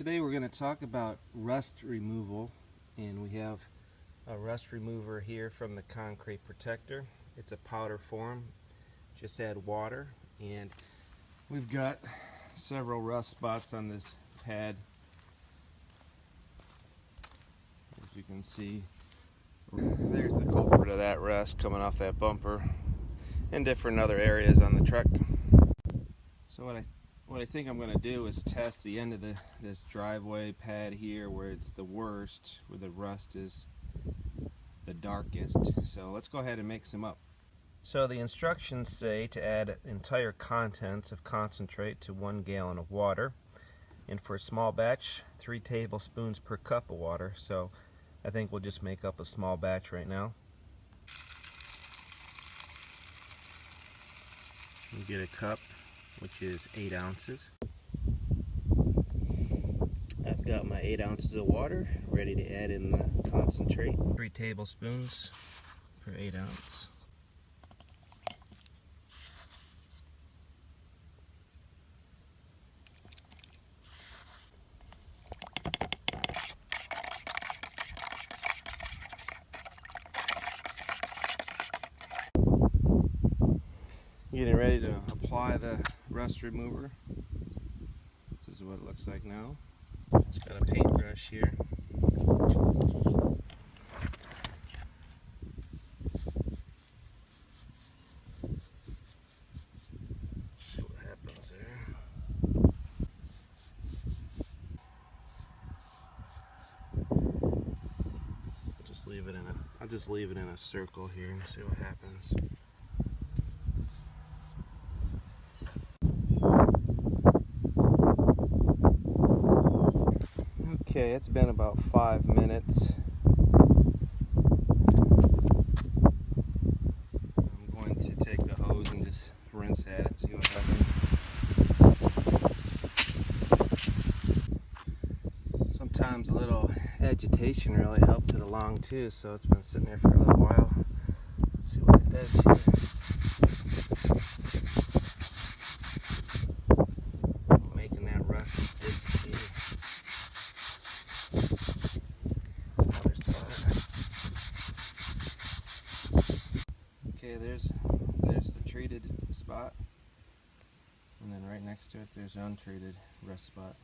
Today we're going to talk about rust removal, and we have a rust remover here from the concrete protector. It's a powder form. Just add water, and we've got several rust spots on this pad. As you can see, there's the culprit of that rust coming off that bumper and different other areas on the truck. So what I think I'm going to do is test the end of this driveway pad here where it's the worst, where the rust is the darkest. So let's go ahead and mix them up. So the instructions say to add entire contents of concentrate to 1 gallon of water, and for a small batch 3 tablespoons per cup of water. So I think we'll just make up a small batch right now. You get a cup, which is 8 ounces. I've got my 8 ounces of water ready to add in the concentrate. 3 tablespoons per 8 ounce. Getting ready to apply the rust remover. This is what it looks like now. Just got a paintbrush here. See what happens there. I'll just leave it in a circle here and see what happens. Okay, it's been about 5 minutes. I'm going to take the hose and just rinse at it, see what happens. Sometimes a little agitation really helps it along too, so it's been sitting there for a little while. Let's see what it does here. Making that rust disappear. Okay, there's the treated spot, and then right next to it there's the untreated rust spot.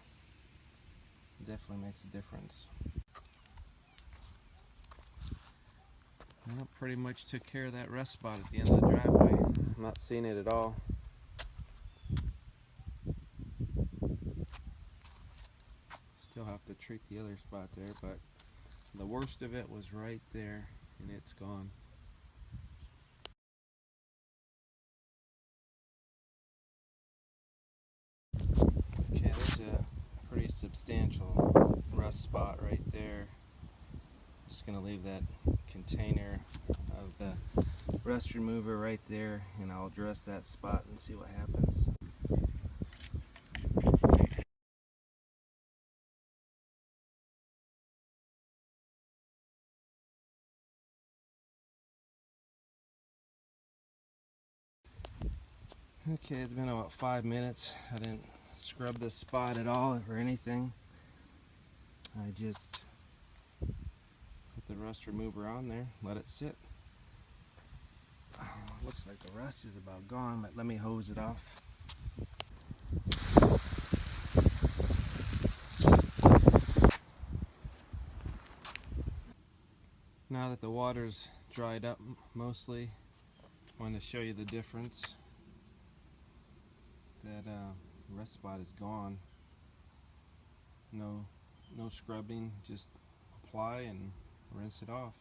It definitely makes a difference. Well, pretty much took care of that rust spot at the end of the driveway. I'm not seeing it at all. Still have to treat the other spot there, but the worst of it was right there, and it's gone. Okay, there's a pretty substantial rust spot right there. Just going to leave that container of the rust remover right there, and I'll address that spot and see what happens. Okay, it's been about 5 minutes. I didn't scrub this spot at all or anything. I just put the rust remover on there, let it sit. Looks like the rust is about gone, but let me hose it off. Now that the water's dried up mostly, I want to show you the difference. That rust spot is gone. No scrubbing, just apply and rinse it off.